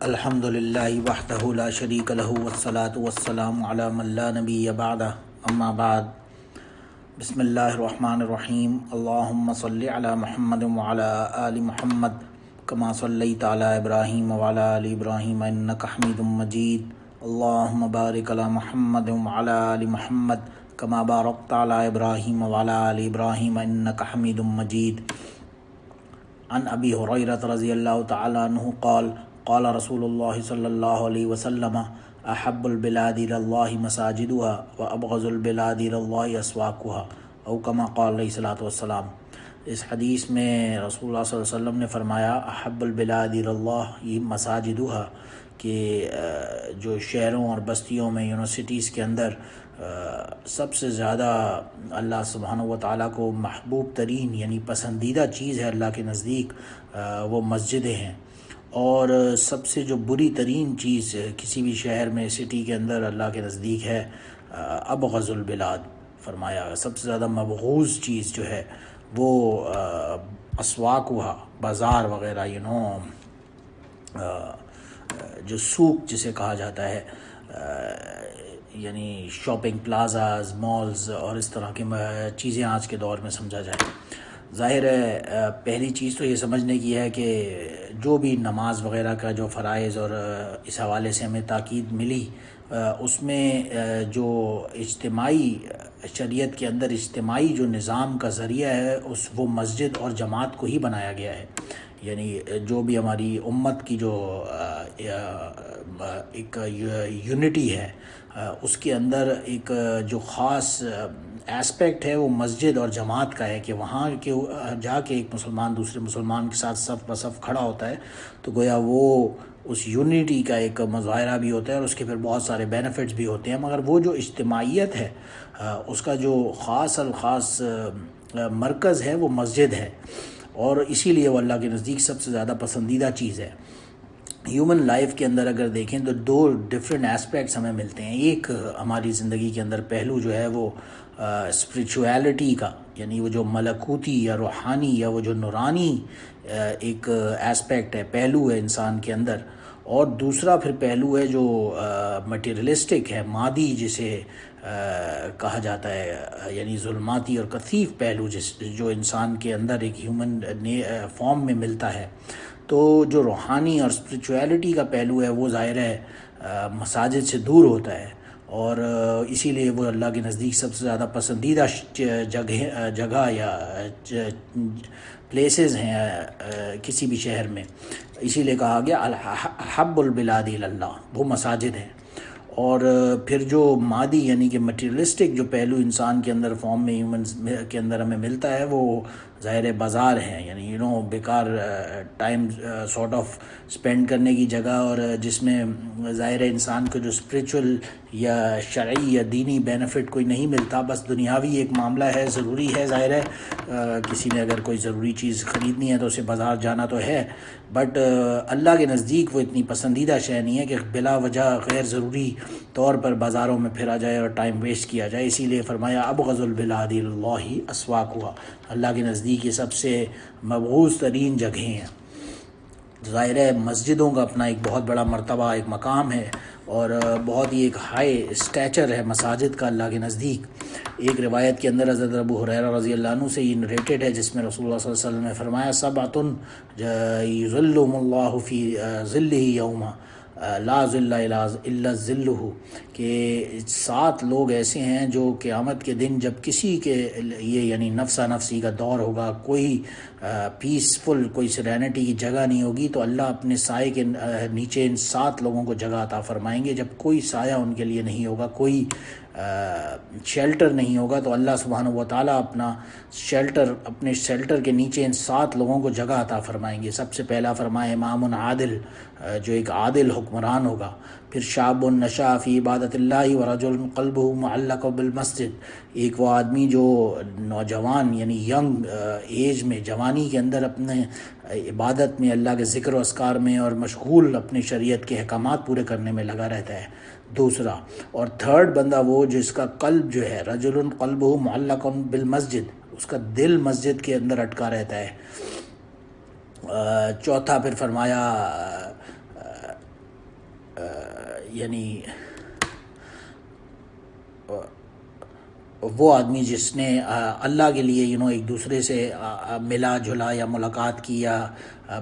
الحمد للہ وحدہ لا شریک لہ والصلاة والسلام علی من لا نبی بعدہ اما بعد بسم اللہ الرحمن الرحیم اللہم صلی علی محمد وعلی آل محمد کما صلیت علی ابراہیم وعلی آل ابراہیم انک حمید مجید اللہم بارک علی محمد وعلی آل محمد کما بارکت علی ابراہیم وعلی آل ابراہیم انک حمید مجید عن ابی ہریرہ رضی اللہ تعالی عنہ قال رسول اللہ صلی اللہ علیہ وسلم احب البلاد اللہ مساجدها وابغض البلاد اللہ اسواقها او کما قال علیہ الصلوۃ والسلام۔ اس حدیث میں رسول اللہ صلی اللہ علیہ وسلم نے فرمایا احب البلاد اللہ یہ مساجدها کہ جو شہروں اور بستیوں میں یونیورسٹیز کے اندر سب سے زیادہ اللہ سبحانہ و تعالیٰ کو محبوب ترین یعنی پسندیدہ چیز ہے اللہ کے نزدیک وہ مسجدیں ہیں، اور سب سے جو بری ترین چیز کسی بھی شہر میں سٹی کے اندر اللہ کے نزدیک ہے ابغض البلاد، فرمایا سب سے زیادہ مبغوض چیز جو ہے وہ اسواقها بازار وغیرہ جو سوق جسے کہا جاتا ہے، یعنی شاپنگ پلازاز، مالز اور اس طرح کی چیزیں آج کے دور میں سمجھا جائے۔ ظاہر ہے پہلی چیز تو یہ سمجھنے کی ہے کہ جو بھی نماز وغیرہ کا جو فرائض اور اس حوالے سے ہمیں تاکید ملی اس میں جو اجتماعی شریعت کے اندر اجتماعی جو نظام کا ذریعہ ہے وہ مسجد اور جماعت کو ہی بنایا گیا ہے، یعنی جو بھی ہماری امت کی جو ایک یونٹی ہے اس کے اندر ایک جو خاص ایسپیکٹ ہے وہ مسجد اور جماعت کا ہے کہ وہاں کے جا کے ایک مسلمان دوسرے مسلمان کے ساتھ صف بصف کھڑا ہوتا ہے تو گویا وہ اس یونٹی کا ایک مظاہرہ بھی ہوتا ہے اور اس کے پھر بہت سارے بینیفٹس بھی ہوتے ہیں، مگر وہ جو اجتماعیت ہے اس کا جو خاص الخاص مرکز ہے وہ مسجد ہے، اور اسی لیے وہ اللہ کے نزدیک سب سے زیادہ پسندیدہ چیز ہے۔ ہیومن لائف کے اندر اگر دیکھیں تو دو ڈفرینٹ ایسپیکٹس ہمیں ملتے ہیں۔ ایک ہماری زندگی کے اندر پہلو جو ہے وہ اسپریچویلٹی کا، یعنی وہ جو ملکوتی یا روحانی یا وہ جو نورانی ایک ایسپیکٹ ہے، پہلو ہے انسان کے اندر، اور دوسرا پھر پہلو ہے جو مٹیریلسٹک ہے، مادی جسے کہا جاتا ہے، یعنی ظلماتی اور کثیف پہلو جو انسان کے اندر ایک ہیومن فارم میں ملتا ہے۔ تو جو روحانی اور اسپریچویلٹی کا پہلو ہے وہ ظاہر ہے مساجد سے دور ہوتا ہے، اور اسی لیے وہ اللہ کے نزدیک سب سے زیادہ پسندیدہ جگہ یا پلیسز ہیں کسی بھی شہر میں، اسی لیے کہا گیا احب البلاد اللہ، وہ مساجد ہیں۔ اور پھر جو مادی یعنی کہ مٹیریلسٹک جو پہلو انسان کے اندر فارم میں ہیومنز کے اندر ہمیں ملتا ہے وہ ظاہر بازار ہیں، یعنی بیکار ٹائم سارٹ آف اسپینڈ کرنے کی جگہ، اور جس میں ظاہر انسان کو جو اسپریچول یا شرعی یا دینی بینیفٹ کوئی نہیں ملتا، بس دنیاوی ایک معاملہ ہے، ضروری ہے، ظاہر ہے کسی نے اگر کوئی ضروری چیز خریدنی ہے تو اسے بازار جانا تو ہے، بٹ اللہ کے نزدیک وہ اتنی پسندیدہ شے نہیں ہے کہ بلا وجہ غیر ضروری طور پر بازاروں میں پھرا جائے اور ٹائم ویسٹ کیا جائے۔ اسی لیے فرمایا ابغض البلاد اللہ اسواقها، اللہ کے نزدیک یہ سب سے مبغوض ترین جگہیں ہیں۔ ظاہر ہے مسجدوں کا اپنا ایک بہت بڑا مرتبہ، ایک مقام ہے، اور بہت ہی ایک ہائی اسٹیچر ہے مساجد کا اللہ کے نزدیک۔ ایک روایت کے اندر حضرت ابو ہریرہ رضی اللہ عنہ سے یہ نریٹڈ ہے جس میں رسول اللہ صلی اللہ علیہ وسلم نے فرمایا سبعۃ یظلهم اللہ فی ظلہ یوم لا ظل الا ظلہ، کہ 7 لوگ ایسے ہیں جو قیامت کے دن جب کسی کے یہ یعنی نفسا نفسی کا دور ہوگا، کوئی پیسفل کوئی سرینٹی کی جگہ نہیں ہوگی، تو اللہ اپنے سائے کے نیچے ان 7 لوگوں کو جگہ عطا فرمائیں گے۔ جب کوئی سایہ ان کے لیے نہیں ہوگا، کوئی شیلٹر نہیں ہوگا، تو اللہ سبحانہ و تعالیٰ اپنے شیلٹر کے نیچے ان 7 لوگوں کو جگہ عطا فرمائیں گے۔ سب سے پہلا فرمایا امام عادل، جو ایک عادل حکمران ہوگا، پھر شاب نشا فی عبادت اللہ ورجل قلبہ معلق بالمسجد، ایک وہ آدمی جو نوجوان یعنی ینگ ایج میں، جوانی کے اندر اپنے عبادت میں، اللہ کے ذکر و اذکار میں اور مشغول اپنے شریعت کے احکامات پورے کرنے میں لگا رہتا ہے، دوسرا۔ اور تھرڈ بندہ وہ جس کا قلب جو ہے رجل قلبہ معلق بالمسجد، اس کا دل مسجد کے اندر اٹکا رہتا ہے۔ چوتھا پھر فرمایا یعنی وہ آدمی جس نے اللہ کے لیے ایک دوسرے سے ملا جلا یا ملاقات کی یا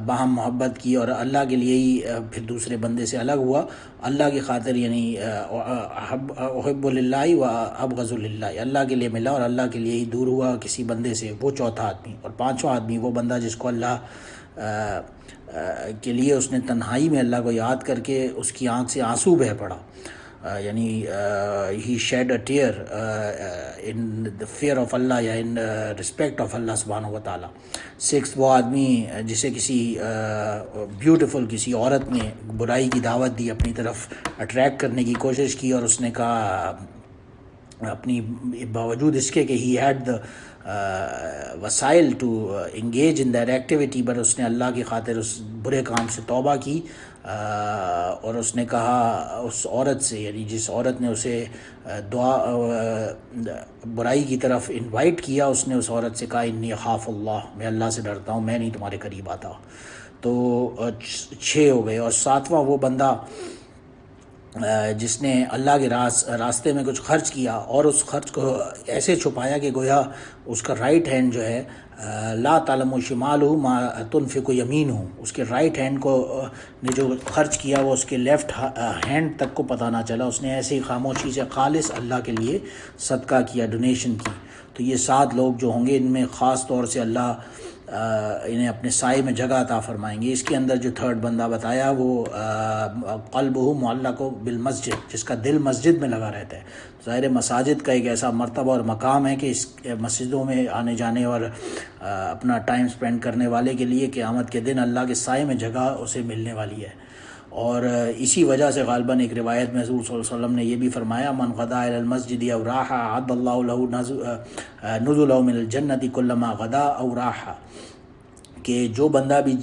باہم محبت کی اور اللہ کے لیے ہی پھر دوسرے بندے سے الگ ہوا، اللہ کی خاطر، یعنی احب للہ و ابغض للہ، اللہ کے لیے ملا اور اللہ کے لیے ہی دور ہوا کسی بندے سے، وہ چوتھا آدمی۔ اور پانچواں آدمی وہ بندہ جس کو اللہ کے لیے اس نے تنہائی میں اللہ کو یاد کر کے اس کی آنکھ سے آنسو بہہ پڑا، یعنی he shed a tear in the fear of Allah یا ان رسپیکٹ آف اللہ سبحانہ و تعالیٰ۔ سکس وہ آدمی جسے کسی بیوٹیفل کسی عورت نے برائی کی دعوت دی، اپنی طرف اٹریکٹ کرنے کی کوشش کی، اور اس نے کہا اپنی باوجود اس کے کہ ہی ہیڈ دا وسائل to engage in that activity, but اس نے اللہ کی خاطر اس برے کام سے توبہ کی، اور اس نے کہا اس عورت سے، یعنی جس عورت نے اسے برائی کی طرف انوائٹ کیا، اس نے اس عورت سے کہا انی اخاف اللہ، میں اللہ سے ڈرتا ہوں، میں نہیں تمہارے قریب آتا۔ تو 6 ہو گئے۔ اور 7واں وہ بندہ جس نے اللہ کے راستے میں کچھ خرچ کیا اور اس خرچ کو ایسے چھپایا کہ گویا اس کا رائٹ ہینڈ جو ہے لا تعلم شمالہ ما تنفق یمینہ، اس کے رائٹ ہینڈ کو نے جو خرچ کیا وہ اس کے لیفٹ ہینڈ تک کو پتہ نہ چلا، اس نے ایسے ہی خاموشی سے خالص اللہ کے لیے صدقہ کیا، ڈونیشن کی۔ تو یہ 7 لوگ جو ہوں گے ان میں خاص طور سے اللہ انہیں اپنے سائے میں جگہ عطا فرمائیں گے۔ اس کے اندر جو 3rd بندہ بتایا وہ قلبہ معلق بالمسجد، جس کا دل مسجد میں لگا رہتا ہے۔ ظاہر مساجد کا ایک ایسا مرتبہ اور مقام ہے کہ اس مسجدوں میں آنے جانے اور اپنا ٹائم سپینڈ کرنے والے کے لیے قیامت کے دن اللہ کے سائے میں جگہ اسے ملنے والی ہے۔ اور اسی وجہ سے غالباً ایک روایت میں حضور صلی اللہ علیہ وسلم نے یہ بھی فرمایا من غدا الی المسجد او راح اعد اللہ له نزلا من الجنۃ کلما غدا او راح، کہ جو بندہ بھی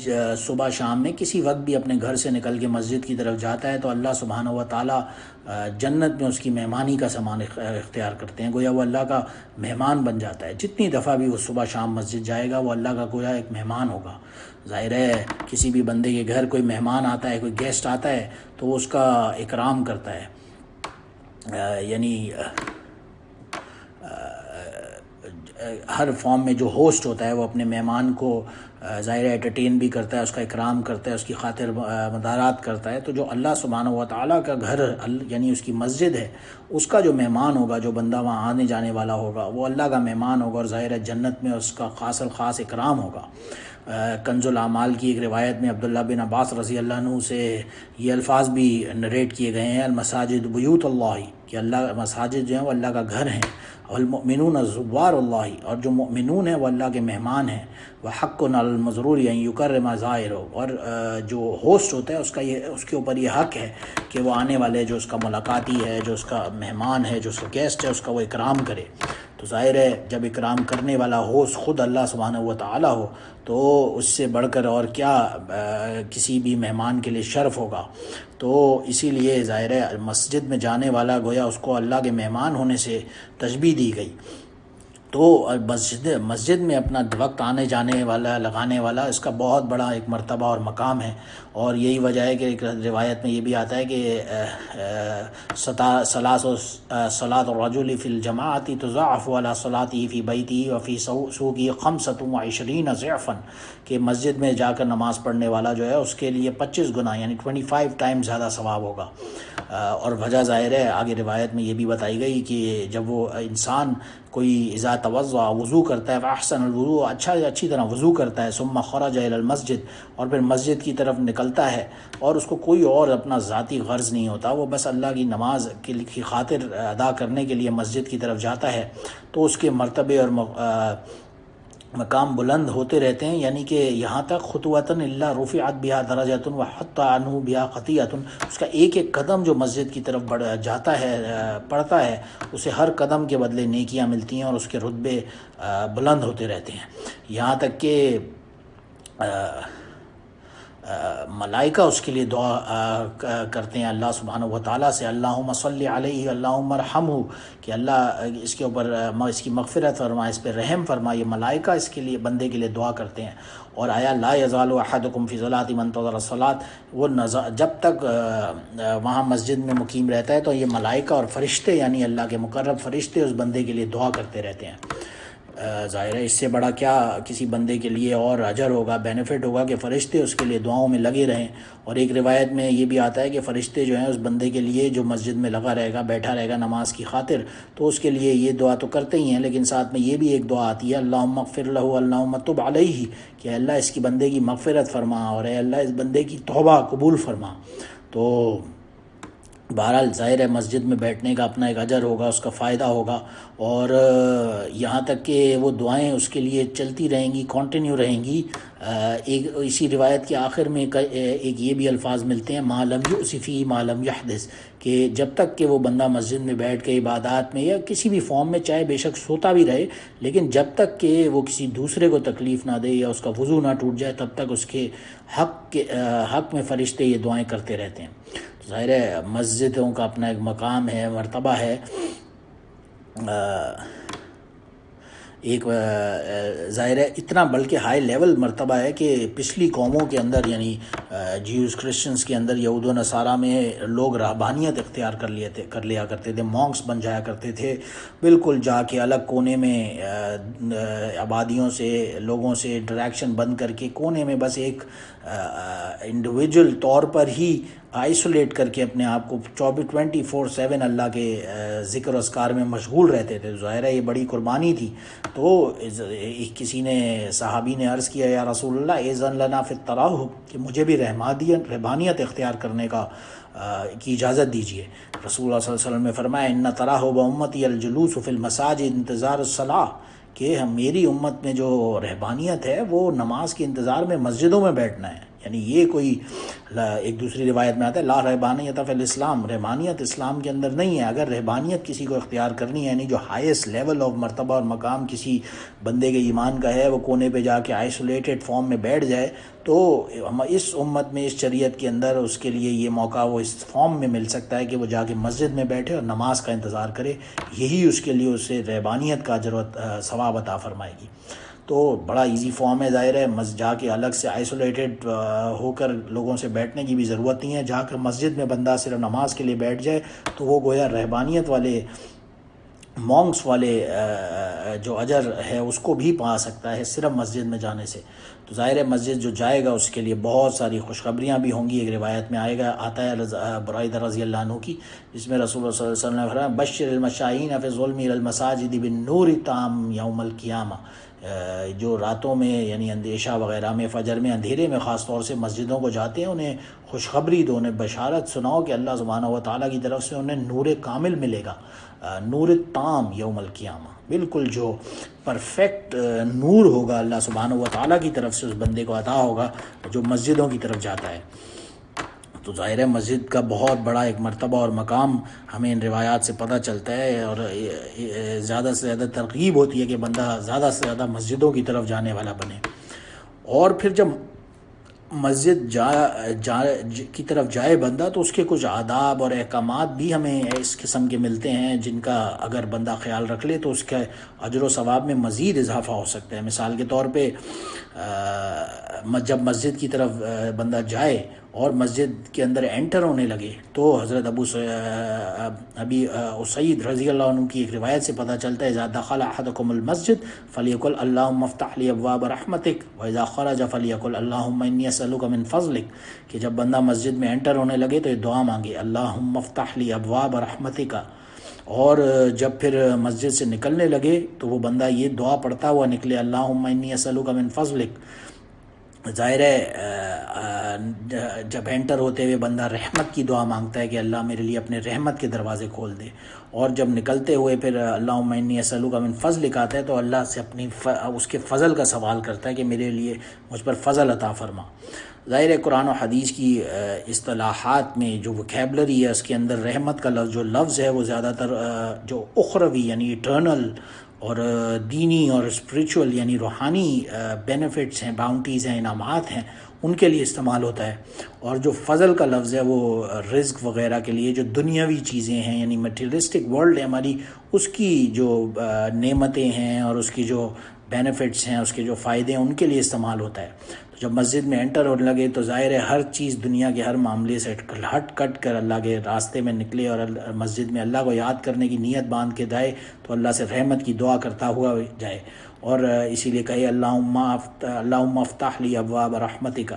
صبح شام میں کسی وقت بھی اپنے گھر سے نکل کے مسجد کی طرف جاتا ہے تو اللہ سبحانہ و تعالیٰ جنت میں اس کی مہمانی کا سامان اختیار کرتے ہیں، گویا وہ اللہ کا مہمان بن جاتا ہے۔ جتنی دفعہ بھی وہ صبح شام مسجد جائے گا وہ اللہ کا گویا ایک مہمان ہوگا۔ ظاہر ہے کسی بھی بندے کے گھر کوئی مہمان آتا ہے، کوئی گیسٹ آتا ہے تو وہ اس کا اکرام کرتا ہے، یعنی ہر فارم میں جو ہوسٹ ہوتا ہے وہ اپنے مہمان کو ظاہر انٹرٹین بھی کرتا ہے، اس کا اکرام کرتا ہے، اس کی خاطر مدارات کرتا ہے۔ تو جو اللہ سبحانہ و تعالیٰ کا گھر یعنی اس کی مسجد ہے، اس کا جو مہمان ہوگا، جو بندہ وہاں آنے جانے والا ہوگا وہ اللہ کا مہمان ہوگا، اور ظاہر جنت میں اس کا خاص الخاص اکرام ہوگا۔ کنز الاعمال کی ایک روایت میں عبداللہ بن عباس رضی اللہ عنہ سے یہ الفاظ بھی نریٹ کیے گئے ہیں المساجد بیوت اللہ، کہ اللہ مساجد جو ہیں وہ اللہ کا گھر ہیں، والمؤمنون زوار اللہ، اور جو مؤمنون ہیں وہ اللہ کے مہمان ہیں، وحق علی المزرور ان یکرم زائرہ، اور جو ہوسٹ ہوتا ہے اس کے اوپر یہ حق ہے کہ وہ آنے والے جو اس کا ملاقاتی ہے، جو اس کا مہمان ہے، جو اس کا گیسٹ ہے، اس کا وہ اکرام کرے۔ تو ظاہر ہے جب اکرام کرنے والا ہوسٹ خود اللہ سبحانہ و تعالیٰ ہو تو اس سے بڑھ کر اور کیا کسی بھی مہمان کے لیے شرف ہوگا۔ تو اسی لیے ظاہر ہے مسجد میں جانے والا گویا اس کو اللہ کے مہمان ہونے سے تشبیہ دی گئی۔ تو مسجد میں اپنا وقت آنے جانے والا لگانے والا اس کا بہت بڑا ایک مرتبہ اور مقام ہے، اور یہی وجہ ہے کہ ایک روایت میں یہ بھی آتا ہے کہ صلاۃ الرجل فی الجماعۃ تضاعف علی صلاته فی بیتہ وفی سوقہ 25 ضعفا، کہ مسجد میں جا کر نماز پڑھنے والا جو ہے اس کے لیے 25 گنا یعنی 25 ٹائم زیادہ ثواب ہوگا۔ اور وجہ ظاہر ہے آگے روایت میں یہ بھی بتائی گئی کہ جب وہ انسان کوئی اذا توضع وضو کرتا ہے فاحسن الوضوء، اچھی طرح وضو کرتا ہے، ثم خرج الی المسجد، اور پھر مسجد کی طرف نکلتا ہے اور اس کو کوئی اور اپنا ذاتی غرض نہیں ہوتا، وہ بس اللہ کی نماز کی خاطر ادا کرنے کے لیے مسجد کی طرف جاتا ہے، تو اس کے مرتبے اور مقام بلند ہوتے رہتے ہیں، یعنی کہ یہاں تک خطوۃً الا رفعت بها درجۃ وحط عنہ بها خطیۃ، اس کا ایک ایک قدم جو مسجد کی طرف جاتا ہے پڑتا ہے اسے ہر قدم کے بدلے نیکیاں ملتی ہیں اور اس کے رتبے بلند ہوتے رہتے ہیں، یہاں تک کہ ملائکہ اس کے لیے دعا کرتے ہیں اللہ سبحانہ و تعالیٰ سے، اللہم صلی علیہ اللہم ارحمہ، کہ اللہ اس کے اوپر اس کی مغفرت فرما، اس پہ رحم فرما۔ یہ ملائکہ اس کے لیے بندے کے لیے دعا کرتے ہیں، اور آیا لا یزال احدکم فی صلاۃ من انتظر الصلاۃ، وہ جب تک وہاں مسجد میں مقیم رہتا ہے تو یہ ملائکہ اور فرشتے یعنی اللہ کے مقرب فرشتے اس بندے کے لیے دعا کرتے رہتے ہیں۔ ظاہر ہے اس سے بڑا کیا کسی بندے کے لیے اور اجر ہوگا، بینیفٹ ہوگا کہ فرشتے اس کے لیے دعاؤں میں لگے رہیں۔ اور ایک روایت میں یہ بھی آتا ہے کہ فرشتے جو ہیں اس بندے کے لیے جو مسجد میں لگا رہے گا، بیٹھا رہے گا نماز کی خاطر، تو اس کے لیے یہ دعا تو کرتے ہی ہیں، لیکن ساتھ میں یہ بھی ایک دعا آتی ہے اللہم اغفر لہ اللہم تب علیہ، کہ اللہ اس کی بندے کی مغفرت فرما اور اے اللہ اس بندے کی توبہ قبول فرما۔ تو بہرحال ظاہر ہے مسجد میں بیٹھنے کا اپنا ایک اجر ہوگا، اس کا فائدہ ہوگا، اور یہاں تک کہ وہ دعائیں اس کے لیے چلتی رہیں گی، کنٹینیو رہیں گی۔ ایک اسی روایت کے آخر میں ایک یہ بھی الفاظ ملتے ہیں ما لم یؤسفی ما لم یحدث، کہ جب تک کہ وہ بندہ مسجد میں بیٹھ کے عبادات میں یا کسی بھی فارم میں، چاہے بے شک سوتا بھی رہے، لیکن جب تک کہ وہ کسی دوسرے کو تکلیف نہ دے یا اس کا وضو نہ ٹوٹ جائے، تب تک اس کے حق میں فرشتے یہ دعائیں کرتے رہتے ہیں۔ ظاہر ہے مسجدوں کا اپنا ایک مقام ہے، مرتبہ ہے، ایک ظاہر ہے اتنا بلکہ ہائی لیول مرتبہ ہے کہ پچھلی قوموں کے اندر یعنی جیوز کرسچنز کے اندر، یہود و نصارہ میں لوگ رہبانیت اختیار کر لیا کرتے تھے، مونکس بن جایا کرتے تھے، بالکل جا کے الگ کونے میں آبادیوں سے لوگوں سے انٹریکشن بند کر کے کونے میں بس ایک انڈیویجول طور پر ہی آئسولیٹ کر کے اپنے آپ کو 24/7 اللہ کے ذکر و اذکار میں مشغول رہتے تھے۔ ظاہر ہے یہ بڑی قربانی تھی۔ تو کسی نے صحابی نے عرض کیا یا رسول اللہ اذن لنا فی التراہب، کہ مجھے بھی رہبانیت اختیار کرنے کی اجازت دیجیے۔ رسول اللہ صلی اللہ علیہ وسلم نے فرمایا ان تراہب امتی الجلوس فی المساجد انتظار الصلاۃ، کہ میری امت میں جو رہبانیت ہے وہ نماز کے انتظار میں مسجدوں میں بیٹھنا ہے۔ یعنی یہ کوئی ایک دوسری روایت میں آتا ہے لا رہبانیت فی الاسلام، رہبانیت اسلام کے اندر نہیں ہے۔ اگر رہبانیت کسی کو اختیار کرنی ہے، یعنی جو ہائیسٹ لیول آف مرتبہ اور مقام کسی بندے کے ایمان کا ہے، وہ کونے پہ جا کے آئسولیٹڈ فارم میں بیٹھ جائے، تو اس امت میں اس شریعت کے اندر اس کے لیے یہ موقع وہ اس فارم میں مل سکتا ہے کہ وہ جا کے مسجد میں بیٹھے اور نماز کا انتظار کرے، یہی اس کے لیے اسے رہبانیت کا اجر و ثواب عطا فرمائے گی۔ تو بڑا ایزی فارم ہے، ظاہر ہے جا کے الگ سے آئسولیٹڈ ہو کر لوگوں سے بیٹھنے کی بھی ضرورت نہیں ہے۔ جا کر مسجد میں بندہ صرف نماز کے لیے بیٹھ جائے تو وہ گویا رہبانیت والے مونکس والے جو اجر ہے اس کو بھی پا سکتا ہے صرف مسجد میں جانے سے۔ تو ظاہر ہے مسجد جو جائے گا اس کے لیے بہت ساری خوشخبریاں بھی ہوں گی۔ ایک روایت میں آتا ہے برائدہ رضی اللہ عنہ کی، جس میں رسول اللہ صلی اللہ علیہ وسلم نے فرمایا بشر المشائین فی الظلم الی المساجد بالنور التام یوم القیامہ، جو راتوں میں یعنی اندیشہ وغیرہ میں، فجر میں، اندھیرے میں خاص طور سے مسجدوں کو جاتے ہیں، انہیں خوشخبری دو، انہیں بشارت سناؤ کہ اللہ سبحانہ و تعالیٰ کی طرف سے انہیں نور کامل ملے گا، نور تام یوم القیامہ، بالکل جو پرفیکٹ نور ہوگا اللہ سبحانہ و تعالیٰ کی طرف سے اس بندے کو عطا ہوگا جو مسجدوں کی طرف جاتا ہے۔ تو ظاہر ہے مسجد کا بہت بڑا ایک مرتبہ اور مقام ہمیں ان روایات سے پتہ چلتا ہے، اور زیادہ سے زیادہ ترغیب ہوتی ہے کہ بندہ زیادہ سے زیادہ مسجدوں کی طرف جانے والا بنے۔ اور پھر جب مسجد کی طرف جائے بندہ تو اس کے کچھ آداب اور احکامات بھی ہمیں اس قسم کے ملتے ہیں جن کا اگر بندہ خیال رکھ لے تو اس کے اجر و ثواب میں مزید اضافہ ہو سکتا ہے۔ مثال کے طور پہ جب مسجد کی طرف بندہ جائے اور مسجد کے اندر انٹر ہونے لگے تو حضرت ابو سعید رضی اللہ عنہ کی ایک روایت سے پتہ چلتا ہے اذا دخل احدکم المسجد فلیقل اللہم افتح لی ابواب رحمتک واذا خرج فلیقل اللہم انی اسألک من فضلک، کہ جب بندہ مسجد میں انٹر ہونے لگے تو یہ دعا مانگے اللہم افتح لی ابواب رحمتک، اور جب پھر مسجد سے نکلنے لگے تو وہ بندہ یہ دعا پڑھتا ہوا نکلے اللہم انی اسألک من فضلک۔ ظاہر ہے جب انٹر ہوتے ہوئے بندہ رحمت کی دعا مانگتا ہے کہ اللہ میرے لیے اپنے رحمت کے دروازے کھول دے، اور جب نکلتے ہوئے پھر اللہم انی اسألک من فضلک آتا ہے تو اللہ سے اس کے فضل کا سوال کرتا ہے کہ میرے لیے مجھ پر فضل عطا فرما۔ ظاہر ہے قرآن و حدیث کی اصطلاحات میں جو وکیبلری ہے اس کے اندر رحمت کا جو لفظ ہے وہ زیادہ تر جو اخروی یعنی ایٹرنل اور دینی اور اسپریچول یعنی روحانی بینیفٹس ہیں، باؤنٹیز ہیں، انعامات ہیں، ان کے لیے استعمال ہوتا ہے، اور جو فضل کا لفظ ہے وہ رزق وغیرہ کے لیے جو دنیاوی چیزیں ہیں یعنی میٹیریلسٹک ورلڈ ہے ہماری، اس کی جو نعمتیں ہیں اور اس کی جو بینیفٹس ہیں، اس کے جو فائدے ہیں، ان کے لیے استعمال ہوتا ہے۔ تو جب مسجد میں انٹر ہونے لگے تو ظاہر ہے ہر چیز دنیا کے ہر معاملے سے ہٹ کٹ کر اللہ کے راستے میں نکلے اور مسجد میں اللہ کو یاد کرنے کی نیت باندھ کے جائے تو اللہ سے رحمت کی دعا کرتا ہوا جائے، اور اسی لیے کہے اللہم افتح لی ابواب رحمتک۔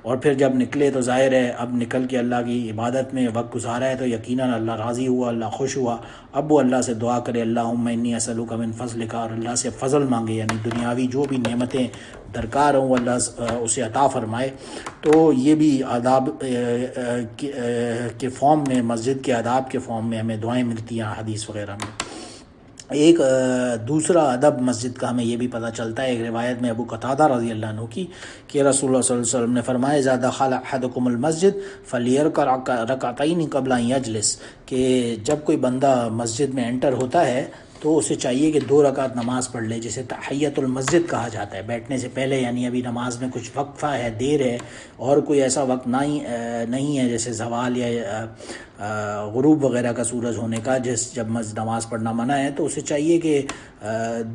اور پھر جب نکلے تو ظاہر ہے اب نکل کے اللہ کی عبادت میں وقت گزارا ہے تو یقیناً اللہ راضی ہوا، اللہ خوش ہوا۔ اب وہ اللہ سے دعا کرے اللہم انی اسألک من فضلک، اور اللہ سے فضل مانگے، یعنی دنیاوی جو بھی نعمتیں درکار ہوں اللہ اسے عطا فرمائے۔ تو یہ بھی آداب کے فارم میں، مسجد کے آداب کے فارم میں ہمیں دعائیں ملتی ہیں حدیث وغیرہ میں۔ ایک دوسرا ادب مسجد کا ہمیں یہ بھی پتہ چلتا ہے، ایک روایت میں ابو قتادہ رضی اللہ عنہ کی کہ رسول اللہ صلی اللہ علیہ وسلم نے فرمایا اذا دخل احدکم المسجد فلیرکع رکعتین قبل ان یجلس، کہ جب کوئی بندہ مسجد میں انٹر ہوتا ہے تو اسے چاہیے کہ 2 رکعت نماز پڑھ لے، جسے تحیۃ المسجد کہا جاتا ہے، بیٹھنے سے پہلے، یعنی ابھی نماز میں کچھ وقفہ ہے، دیر ہے، اور کوئی ایسا وقت نہیں ہے جیسے زوال یا غروب وغیرہ کا سورج ہونے کا جب نماز پڑھنا منع ہے، تو اسے چاہیے کہ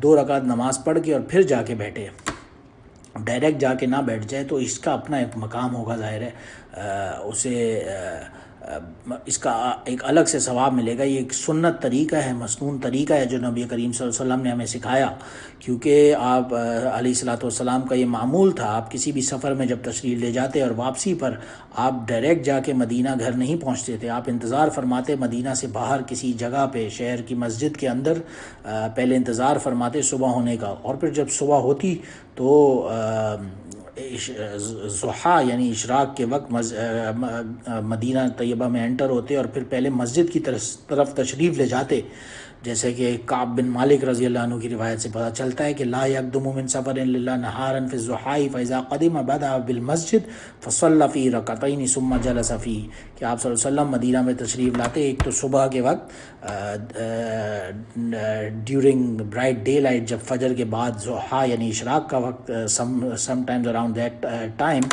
2 رکعت نماز پڑھ کے اور پھر جا کے بیٹھے، ڈائریکٹ جا کے نہ بیٹھ جائے، تو اس کا اپنا ایک مقام ہوگا، ظاہر ہے اسے اس کا ایک الگ سے ثواب ملے گا۔ یہ ایک سنت طریقہ ہے، مسنون طریقہ ہے جو نبی کریم صلی اللہ علیہ وسلم نے ہمیں سکھایا، کیونکہ آپ علیہ الصلوۃ والسلام کا یہ معمول تھا، آپ کسی بھی سفر میں جب تشریف لے جاتے اور واپسی پر آپ ڈائریکٹ جا کے مدینہ گھر نہیں پہنچتے تھے، آپ انتظار فرماتے مدینہ سے باہر کسی جگہ پہ، شہر کی مسجد کے اندر پہلے انتظار فرماتے صبح ہونے کا، اور پھر جب صبح ہوتی تو ضحیٰ یعنی اشراق کے وقت مدینہ طیبہ میں انٹر ہوتے اور پھر پہلے مسجد کی طرف تشریف لے جاتے، جیسے کہ کعب بن مالک رضی اللہ عنہ کی روایت سے پتہ چلتا ہے کہ لا یقدم من سفر الا نہارا فی الضحیٰ فاذا قدم بدأ بالمسجد فصلی فی رکعتین ثم جلس فی، کہ آپ صلی اللہ علیہ وسلم مدینہ میں تشریف لاتے ایک تو صبح کے وقت ڈیورنگ برائٹ ڈے لائٹ، جب فجر کے بعد ضحیٰ یعنی اشراق کا وقت some times around that time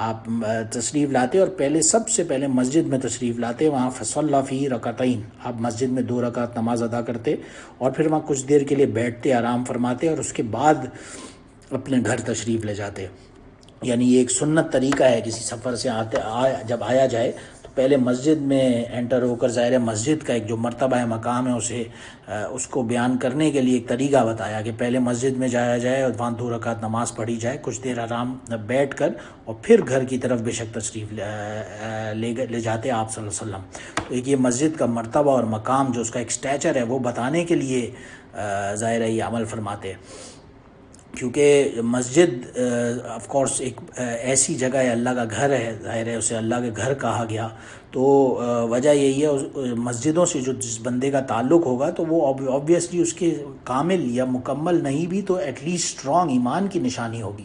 آپ تشریف لاتے اور سب سے پہلے مسجد میں تشریف لاتے، وہاں فصلی فی رکعتین، آپ مسجد میں 2 رکعت نماز ادا کرتے اور پھر وہاں کچھ دیر کے لیے بیٹھتے، آرام فرماتے اور اس کے بعد اپنے گھر تشریف لے جاتے۔ یعنی یہ ایک سنت طریقہ ہے، کسی سفر سے جب آیا جائے تو پہلے مسجد میں انٹر ہو کر، ظاہر مسجد کا ایک جو مرتبہ ہے، مقام ہے، اس کو بیان کرنے کے لیے ایک طریقہ بتایا کہ پہلے مسجد میں جایا جائے اور وہاں 2 رکعت نماز پڑھی جائے، کچھ دیر آرام بیٹھ کر، اور پھر گھر کی طرف بے شک تشریف لے جاتے آپ صلی اللہ علیہ وسلم۔ تو ایک یہ مسجد کا مرتبہ اور مقام جو اس کا ایک سٹیچر ہے وہ بتانے کے لیے ظاہر ہے یہ عمل فرماتے، کیونکہ مسجد آف کورس ایک ایسی جگہ ہے، اللہ کا گھر ہے، ظاہر ہے اسے اللہ کے گھر کہا گیا، تو وجہ یہی ہے مسجدوں سے جو جس بندے کا تعلق ہوگا تو وہ آبویسلی اس کے کامل یا مکمل نہیں بھی تو ایٹ لیسٹ اسٹرانگ ایمان کی نشانی ہوگی۔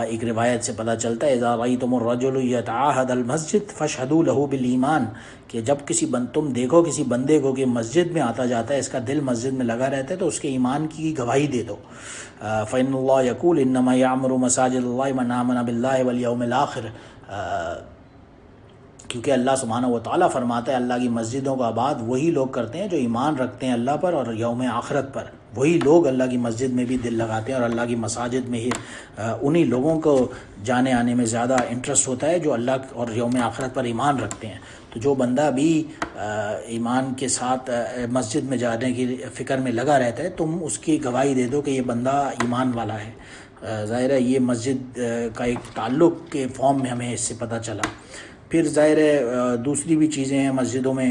ایک روایت سے پتہ چلتا ہے اذا رأیتم الرجل یتعاہد المسجد فاشہدوا له بالایمان، کہ جب تم دیکھو کسی بندے کو کہ مسجد میں آتا جاتا ہے، اس کا دل مسجد میں لگا رہتا ہے، تو اس کے ایمان کی گواہی دے دو۔ فإن اللہ یقول انما یعمر مساجد اللہ من آمن باللہ والیوم الآخر، کیونکہ اللہ سبحانہ و تعالیٰ فرماتا ہے اللہ کی مسجدوں کا آباد وہی لوگ کرتے ہیں جو ایمان رکھتے ہیں اللہ پر اور یوم آخرت پر، وہی لوگ اللہ کی مسجد میں بھی دل لگاتے ہیں، اور اللہ کی مساجد میں ہی انہی لوگوں کو جانے آنے میں زیادہ انٹرسٹ ہوتا ہے جو اللہ اور یوم آخرت پر ایمان رکھتے ہیں۔ تو جو بندہ بھی ایمان کے ساتھ مسجد میں جانے کی فکر میں لگا رہتا ہے، تم اس کی گواہی دے دو کہ یہ بندہ ایمان والا ہے۔ ظاہر ہے یہ مسجد کا ایک تعلق کے فارم میں ہمیں اس سے پتہ چلا۔ پھر ظاہر ہے دوسری بھی چیزیں ہیں مسجدوں میں،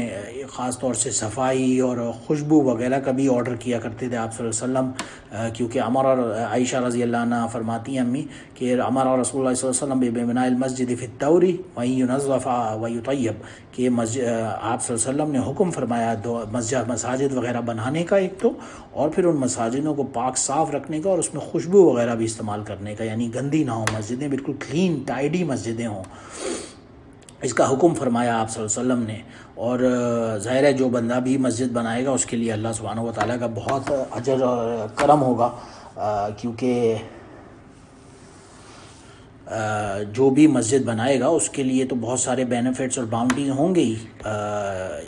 خاص طور سے صفائی اور خوشبو وغیرہ کا بھی آرڈر کیا کرتے تھے آپ صلی اللہ علیہ وسلم، کیونکہ عائشہ رضی اللہ عنہ فرماتی ہیں امی کہ ہمارا رسول اللہ صلی اللہ علیہ وسلم ببناء المسجد فی الطور وینظف ویطیب، کہ آپ صلی اللہ علیہ وسلم نے حکم فرمایا مساجد وغیرہ بنانے کا ایک تو، اور پھر ان مساجدوں کو پاک صاف رکھنے کا اور اس میں خوشبو وغیرہ بھی استعمال کرنے کا، یعنی گندی نہ ہو مسجدیں، بالکل کلین ٹائڈی مسجدیں ہوں، اس کا حکم فرمایا آپ صلی اللہ علیہ وسلم نے۔ اور ظاہر ہے جو بندہ بھی مسجد بنائے گا اس کے لیے اللہ سبحانہ و تعالیٰ کا بہت اجر اور کرم ہوگا، کیونکہ جو بھی مسجد بنائے گا اس کے لیے تو بہت سارے بینیفٹس اور باؤنڈریز ہوں گے ہی۔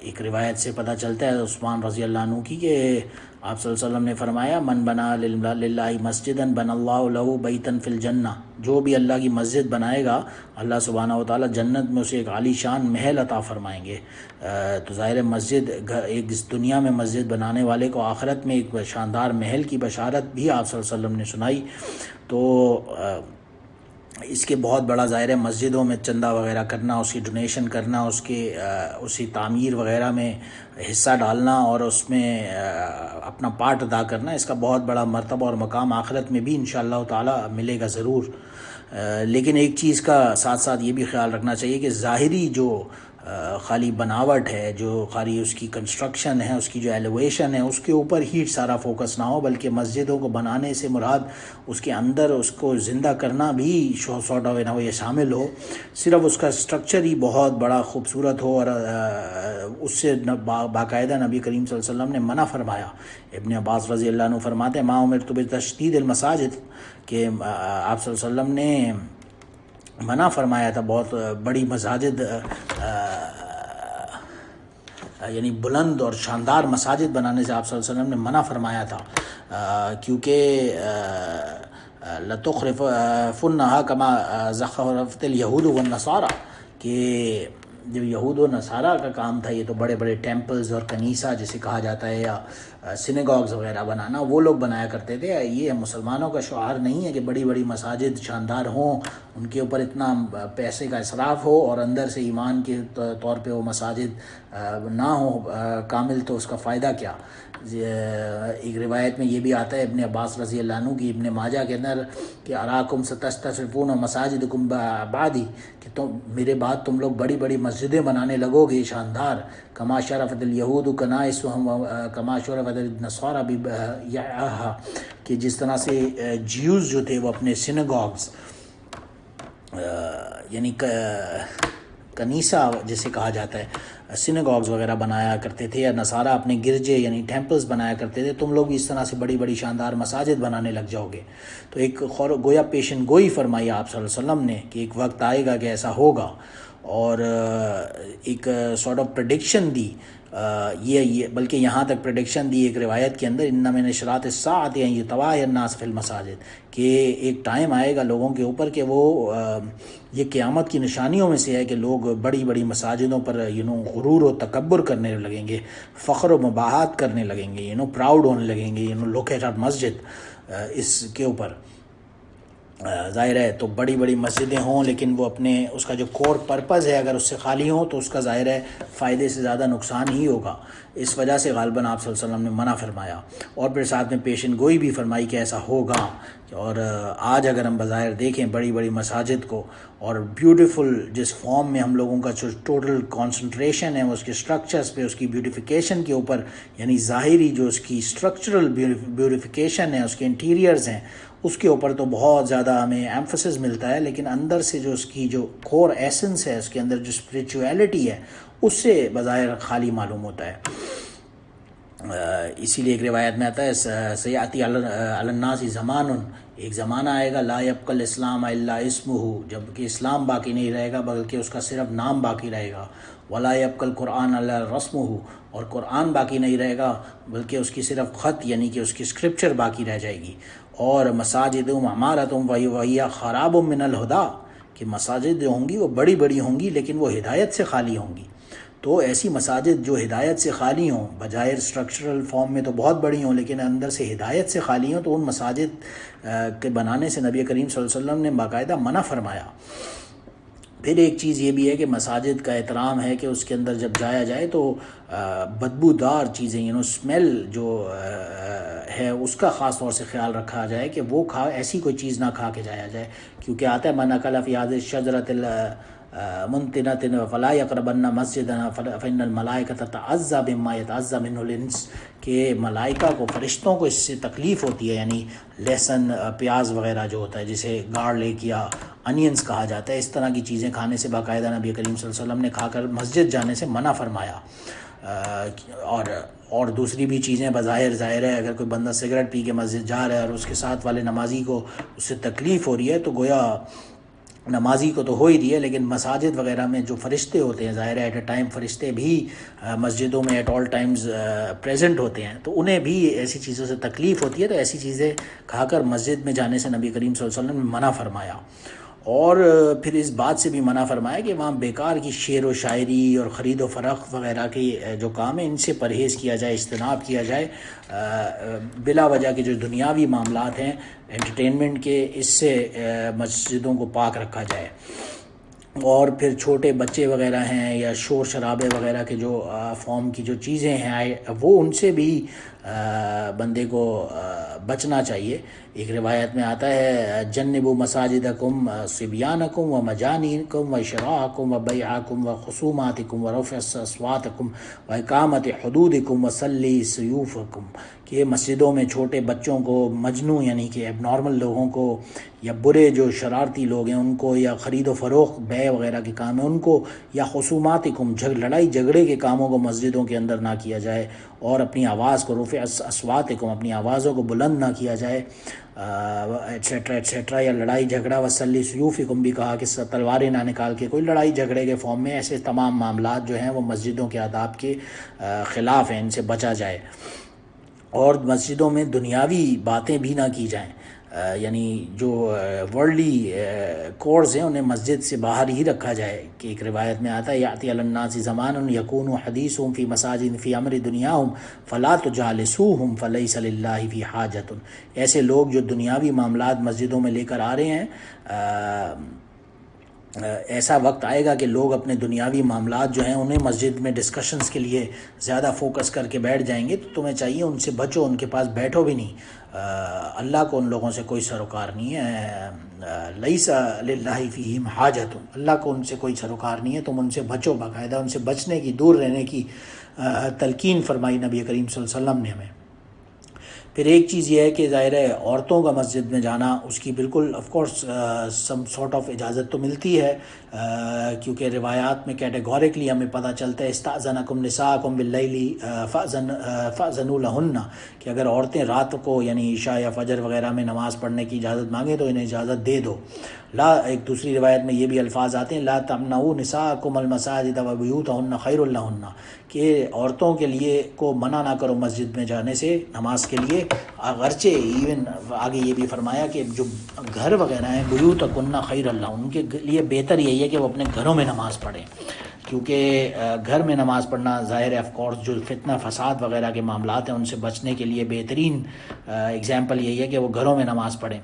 ایک روایت سے پتہ چلتا ہے عثمان رضی اللہ عنہ کی کہ آپ صلی اللہ علیہ وسلم نے فرمایا من بنا للہ مسجدا بن اللہ لہ بیتا فی الجنہ، جو بھی اللہ کی مسجد بنائے گا اللہ سبحانہ و تعالیٰ جنت میں اسے ایک عالی شان محل عطا فرمائیں گے۔ تو ظاہر مسجد ایک اس دنیا میں مسجد بنانے والے کو آخرت میں ایک شاندار محل کی بشارت بھی آپ صلی اللہ علیہ وسلم نے سنائی۔ تو اس کے بہت بڑا ظاہر ہے مسجدوں میں چندہ وغیرہ کرنا، اس کی ڈونیشن کرنا، اسی تعمیر وغیرہ میں حصہ ڈالنا اور اس میں اپنا پارٹ ادا کرنا، اس کا بہت بڑا مرتبہ اور مقام آخرت میں بھی انشاءاللہ تعالی ملے گا ضرور۔ لیکن ایک چیز کا ساتھ ساتھ یہ بھی خیال رکھنا چاہیے کہ ظاہری جو خالی بناوٹ ہے، جو خالی اس کی کنسٹرکشن ہے، اس کی جو ایلیویشن ہے، اس کے اوپر ہی سارا فوکس نہ ہو، بلکہ مسجدوں کو بنانے سے مراد اس کے اندر اس کو زندہ کرنا بھی سارٹ آف نہ ہو، یہ شامل ہو۔ صرف اس کا اسٹرکچر ہی بہت بڑا خوبصورت ہو اور اس سے باقاعدہ نبی کریم صلی اللہ علیہ وسلم نے منع فرمایا۔ ابن عباس رضی اللہ عنہ فرماتے ہیں ما امرت بتشدید المساجد، کہ آپ صلی اللہ علیہ وسلم نے منع فرمایا تھا بہت بڑی مساجد یعنی بلند اور شاندار مساجد بنانے سے آپ صلی اللہ علیہ وسلم نے منع فرمایا تھا، کیونکہ لَتُخْرِفُنَّهَا كَمَا زَخْرَفَتِ الْيَهُودُ وَالنَّصَارَى، کہ جو یہود و نصارہ کا کام تھا یہ تو بڑے بڑے ٹیمپلز اور کنیسہ جسے کہا جاتا ہے یا سینیگاگز وغیرہ بنانا، وہ لوگ بنایا کرتے تھے۔ یہ مسلمانوں کا شعار نہیں ہے کہ بڑی بڑی مساجد شاندار ہوں، ان کے اوپر اتنا پیسے کا اسراف ہو اور اندر سے ایمان کے طور پہ وہ مساجد نہ ہو کامل، تو اس کا فائدہ کیا؟ ایک روایت میں یہ بھی آتا ہے ابن عباس رضی اللہ عنہ کی ابن ماجہ کے اندر کہ اراکم ستستشرفون مساجدکم بعدی، کہ تم میرے بعد تم لوگ بڑی بڑی مسجدیں بنانے لگو گے شاندار، کما شرفت الیہود کنائسہم کما شرفت النصارى بیعہا، کہ جس طرح سے جیوز جو تھے وہ اپنے سینیگاگز یعنی کنیسہ جسے کہا جاتا ہے سینیگاگز وغیرہ بنایا کرتے تھے، یا نصارہ اپنے گرجے یعنی ٹیمپلز بنایا کرتے تھے، تم لوگ بھی اس طرح سے بڑی بڑی شاندار مساجد بنانے لگ جاؤ گے۔ تو ایک گویا پیشن گوئی فرمائی آپ صلی اللہ علیہ وسلم نے کہ ایک وقت آئے گا کہ ایسا ہوگا، اور ایک سارٹ آف پریڈکشن دی، یہ بلکہ یہاں تک پریڈکشن دی ایک روایت کے اندر ان من اشراط الساعۃ ان یتواری الناس فی المساجد، کہ ایک ٹائم آئے گا لوگوں کے اوپر کہ وہ یہ قیامت کی نشانیوں میں سے ہے کہ لوگ بڑی بڑی مساجدوں پر غرور و تکبر کرنے لگیں گے، فخر و مباحات کرنے لگیں گے، پراؤڈ ہونے لگیں گے، لوک ایٹ مسجد اس کے اوپر۔ ظاہر ہے تو بڑی بڑی مسجدیں ہوں لیکن وہ اپنے اس کا جو کور پرپز ہے اگر اس سے خالی ہوں تو اس کا ظاہر ہے فائدے سے زیادہ نقصان ہی ہوگا، اس وجہ سے غالباً آپ صلی اللہ علیہ وسلم نے منع فرمایا، اور پھر ساتھ میں پیشن گوئی بھی فرمائی کہ ایسا ہوگا۔ اور آج اگر ہم بظاہر دیکھیں بڑی بڑی مساجد کو اور بیوٹیفل جس فارم میں ہم لوگوں کا جو ٹوٹل کانسنٹریشن ہے اس کے سٹرکچرز پہ، اس کی بیوٹیفیکیشن کے اوپر، یعنی ظاہری جو اس کی سٹرکچرل بیوٹیفیکیشن ہے، اس کے انٹیریئرز ہیں، اس کے اوپر تو بہت زیادہ ہمیں ایمفسس ملتا ہے، لیکن اندر سے جو اس کی جو کور ایسنس ہے، اس کے اندر جو اسپریچویلٹی ہے، اس سے بظاہر خالی معلوم ہوتا ہے۔ اسی لیے ایک روایت میں آتا ہے سیاتی علی الناس زمان، ایک زمانہ آئے گا لا یبقى الاسلام الا اسمہ، جب کہ اسلام باقی نہیں رہے گا بلکہ اس کا صرف نام باقی رہے گا، ولا یبقى القرآن الا رسمہ، اور قرآن باقی نہیں رہے گا بلکہ اس کی صرف خط یعنی کہ اس کی اسکرپچر باقی رہ جائے گی، اور مساجدہم عمارتہم وہی خراب من الہدی، کہ مساجد جو ہوں گی وہ بڑی بڑی ہوں گی لیکن وہ ہدایت سے خالی ہوں گی۔ تو ایسی مساجد جو ہدایت سے خالی ہوں، بظاہر اسٹرکچرل فارم میں تو بہت بڑی ہوں لیکن اندر سے ہدایت سے خالی ہوں، تو ان مساجد کے بنانے سے نبی کریم صلی اللہ علیہ وسلم نے باقاعدہ منع فرمایا۔ پھر ایک چیز یہ بھی ہے کہ مساجد کا احترام ہے کہ اس کے اندر جب جایا جائے تو بدبودار چیزیں اسمیل جو ہے اس کا خاص طور سے خیال رکھا جائے کہ وہ ایسی کوئی چیز نہ کھا کے جایا جائے، کیونکہ آتا ہے من اکل فی هذه الشجرة منتنة فلا يقربن مسجدنا فإن الملائکۃ تتعظى مما يتعظى منه الانس، کہ ملائکہ کو، فرشتوں کو اس سے تکلیف ہوتی ہے، یعنی لہسن پیاز وغیرہ جو ہوتا ہے جسے گارلک یا انینز کہا جاتا ہے، اس طرح کی چیزیں کھانے سے باقاعدہ نبی کریم صلی اللہ علیہ وسلم نے کھا کر مسجد جانے سے منع فرمایا۔ اور دوسری بھی چیزیں بظاہر ظاہر ہے اگر کوئی بندہ سگریٹ پی کے مسجد جا رہا ہے اور اس کے ساتھ والے نمازی کو اس سے تکلیف ہو رہی ہے تو گویا نمازی کو تو ہو ہی رہی ہے، لیکن مساجد وغیرہ میں جو فرشتے ہوتے ہیں، ظاہر ہے ایٹ اے ٹائم فرشتے بھی مسجدوں میں ایٹ آل ٹائمز پریزنٹ ہوتے ہیں، تو انہیں بھی ایسی چیزوں سے تکلیف ہوتی ہے، تو ایسی چیزیں کھا کر مسجد میں جانے سے نبی کریم صلی اللہ علیہ وسلم نے منع فرمایا۔ اور پھر اس بات سے بھی منع فرمایا کہ وہاں بیکار کی شعر و شاعری اور خرید و فروخت وغیرہ کی جو کام ہے ان سے پرہیز کیا جائے، اجتناب کیا جائے، بلا وجہ کے جو دنیاوی معاملات ہیں انٹرٹینمنٹ کے، اس سے مسجدوں کو پاک رکھا جائے۔ اور پھر چھوٹے بچے وغیرہ ہیں یا شور شرابے وغیرہ کے جو فارم کی جو چیزیں ہیں وہ ان سے بھی بندے کو بچنا چاہیے۔ ایک روایت میں آتا ہے جنبوا مساجدکم صبیانکم و مجانینکم و اشراءکم و بیعکم و خصوماتکم و رفع اصواتکم و اقامت حدودکم و صلی سیوفکم، کہ مسجدوں میں چھوٹے بچوں کو، مجنوں یعنی کہ اب نارمل لوگوں کو، یا برے جو شرارتی لوگ ہیں ان کو، یا خرید و فروخت بے وغیرہ کے کام ہیں ان کو، یا خصوماتکم لڑائی جھگڑے کے کاموں کو مسجدوں کے اندر نہ کیا جائے، اور اپنی آواز کو رفع اصواتکم، اپنی آوازوں کو بلند نہ کیا جائے، ایٹسیٹرا ایٹسیٹرا، یا لڑائی جھگڑا وسلی سیوفکم بھی کہا کہ تلواریں نہ نکال کے کوئی لڑائی جھگڑے کے فارم میں، ایسے تمام معاملات جو ہیں وہ مسجدوں کے آداب کے خلاف ہیں، ان سے بچا جائے۔ اور مسجدوں میں دنیاوی باتیں بھی نہ کی جائیں، یعنی جو ورلڈلی کورز ہیں انہیں مسجد سے باہر ہی رکھا جائے، کہ ایک روایت میں آتا ہے یاتی علی الناس زمان یکون حدیثهم فی مساجد فی امر دنیاہم فلا تجالسوہم فلیس للہ فی حاجت۔ ایسے لوگ جو دنیاوی معاملات مسجدوں میں لے کر آ رہے ہیں، ایسا وقت آئے گا کہ لوگ اپنے دنیاوی معاملات جو ہیں انہیں مسجد میں ڈسکشنز کے لیے زیادہ فوکس کر کے بیٹھ جائیں گے، تو تمہیں چاہیے ان سے بچو، ان کے پاس بیٹھو بھی نہیں۔ اللہ کو ان لوگوں سے کوئی سروکار نہیں ہے، لیس للہ فیہم حاجت، اللہ کو ان سے کوئی سروکار نہیں ہے، تم ان سے بچو، باقاعدہ ان سے بچنے کی، دور رہنے کی تلقین فرمائی نبی کریم صلی اللہ علیہ وسلم نے ہمیں۔ پھر ایک چیز یہ ہے کہ ظاہر ہے عورتوں کا مسجد میں جانا، اس کی بالکل of course some sort of اجازت تو ملتی ہے، کیونکہ روایات میں کیٹیگوریکلی ہمیں پتہ چلتا ہے استاذنکم نساءکم باللیل فاذنوا لہن، کہ اگر عورتیں رات کو یعنی عشاء یا فجر وغیرہ میں نماز پڑھنے کی اجازت مانگیں تو انہیں اجازت دے دو۔ لا، ایک دوسری روایت میں یہ بھی الفاظ آتے ہیں لا تمنعوا نساءکم المساجد وبیوتہن خیر لہن، کہ عورتوں کے لیے کو منع نہ کرو مسجد میں جانے سے نماز کے لیے، اگرچہ ایون آگے یہ بھی فرمایا کہ جو گھر وغیرہ ہیں بیوتکن خیر لہن، ان کے لیے بہتر یہی ہے کہ وہ اپنے گھروں میں نماز پڑھیں، کیونکہ گھر میں نماز پڑھنا ظاہر ہے آف کورس جو فتنہ فساد وغیرہ کے معاملات ہیں ان سے بچنے کے لیے بہترین اگزامپل یہی ہے کہ وہ گھروں میں نماز پڑھیں۔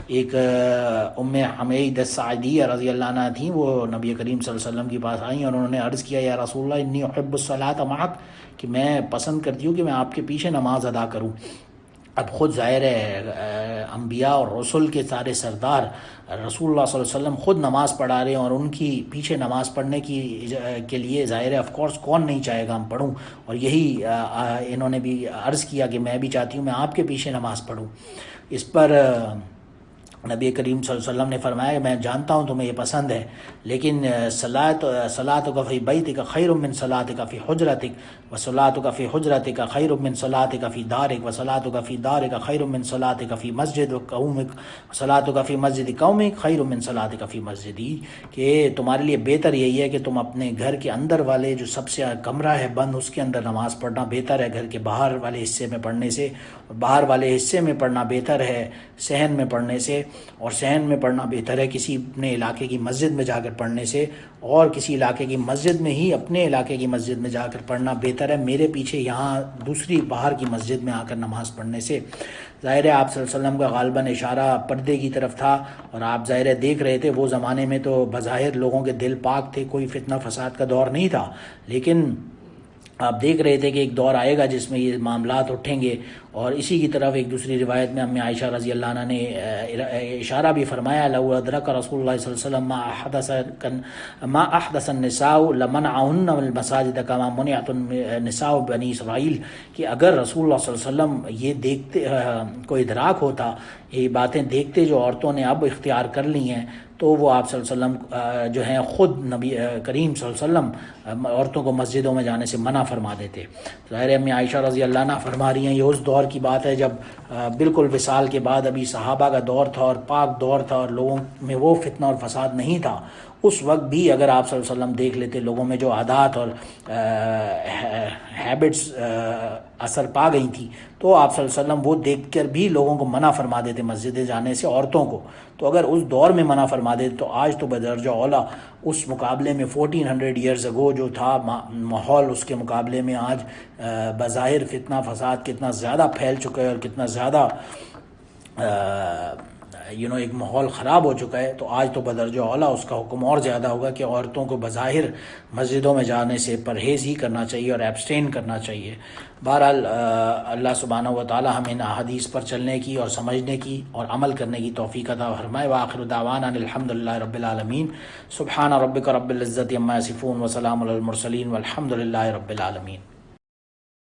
ایک ام حمید الساعدیہ رضی اللہ عنہ تھیں، وہ نبی کریم صلی اللہ علیہ وسلم کے پاس آئیں اور انہوں نے عرض کیا یا رسول اللہ انی احب الصلاۃ معک، کہ میں پسند کرتی ہوں کہ میں آپ کے پیچھے نماز ادا کروں۔ اب خود ظاہر ہے انبیاء اور رسول کے سارے سردار رسول اللہ صلی اللہ علیہ وسلم خود نماز پڑھا رہے ہیں، اور ان کی پیچھے نماز پڑھنے کے لیے ظاہر ہے آف کورس کون نہیں چاہے گا ہم پڑھوں، اور یہی انہوں نے بھی عرض کیا کہ میں بھی چاہتی ہوں میں آپ کے پیچھے نماز پڑھوں۔ اس پر نبی کریم صلی اللہ علیہ وسلم نے فرمایا کہ میں جانتا ہوں تمہیں یہ پسند ہے، لیکن صلاتک فی بیتک خیر من صلاتک فی حجرتک وصلاتک فی حجرتک خیر من صلاتک فی دارک وصلاتک فی دارک خیر من صلاتک فی مسجد قومک وصلاتک فی مسجد قومک خیر من صلاتک فی مسجدی، کہ تمہارے لیے بہتر یہی ہے کہ تم اپنے گھر کے اندر والے جو سب سے کمرہ ہے بند اس کے اندر نماز پڑھنا بہتر ہے گھر کے باہر والے حصے میں پڑھنے سے، اور باہر والے حصے میں پڑھنا بہتر ہے صحن میں پڑھنے سے، اور صحن میں پڑھنا بہتر ہے کسی اپنے علاقے کی مسجد میں جا کر پڑھنے سے، اور کسی علاقے کی مسجد میں ہی اپنے علاقے کی مسجد میں جا کر پڑھنا بہتر ہے میرے پیچھے یہاں دوسری باہر کی مسجد میں آ کر نماز پڑھنے سے۔ ظاہر ہے آپ صلی اللہ علیہ وسلم کا غالباً اشارہ پردے کی طرف تھا، اور آپ ظاہر ہے دیکھ رہے تھے وہ زمانے میں تو بظاہر لوگوں کے دل پاک تھے، کوئی فتنہ فساد کا دور نہیں تھا، لیکن آپ دیکھ رہے تھے کہ ایک دور آئے گا جس میں یہ معاملات اٹھیں گے۔ اور اسی کی طرف ایک دوسری روایت میں امی عائشہ رضی اللہ عنہ نے اشارہ بھی فرمایا لو ادرک رسول اللہ صلی اللہ علیہ وسلم ما احدث النساء لمنعهن من المساجد كما منعت النساء بنی اسرائیل، کہ اگر رسول اللہ صلی اللہ علیہ وسلم یہ دیکھتے کو ادراک ہوتا، یہ باتیں دیکھتے جو عورتوں نے اب اختیار کر لی ہیں، تو وہ آپ صلی اللہ علیہ وسلم جو ہیں خود نبی کریم صلی اللہ علیہ وسلم عورتوں کو مسجدوں میں جانے سے منع فرما دیتے۔ ظاہر ہے امی عائشہ رضی اللہ عنہ فرما رہی ہیں یہ اس دور دور کی بات ہے جب بالکل وصال کے بعد ابھی صحابہ کا دور تھا اور پاک دور تھا اور لوگوں میں وہ فتنہ اور فساد نہیں تھا، اس وقت بھی اگر آپ صلی اللہ علیہ وسلم دیکھ لیتے لوگوں میں جو عادات اور ہیبٹس اثر پا گئی تھیں، تو آپ صلی اللہ علیہ وسلم وہ دیکھ کر بھی لوگوں کو منع فرما دیتے مسجد جانے سے، عورتوں کو۔ تو اگر اس دور میں منع فرما دیتے تو آج تو بدرجہ اولا اس مقابلے میں 1400 ایئرز اگو جو تھا ماحول، اس کے مقابلے میں آج بظاہر فتنہ فساد کتنا زیادہ پھیل چکا ہے اور کتنا زیادہ ایک ماحول خراب ہو چکا ہے، تو آج تو بدرجہ اولا اس کا حکم اور زیادہ ہوگا کہ عورتوں کو بظاہر مسجدوں میں جانے سے پرہیز ہی کرنا چاہیے اور ایبسٹین کرنا چاہیے۔ بہرحال اللہ سبحانہ و تعالی ہمیں ان احادیث پر چلنے کی اور سمجھنے کی اور عمل کرنے کی توفیق عطا فرمائے۔ وآخر دعوانا الحمدللہ رب العالمین۔ سبحان ربک رب العزت عما یصفون وسلام علی المرسلین والحمد للہ رب العالمین۔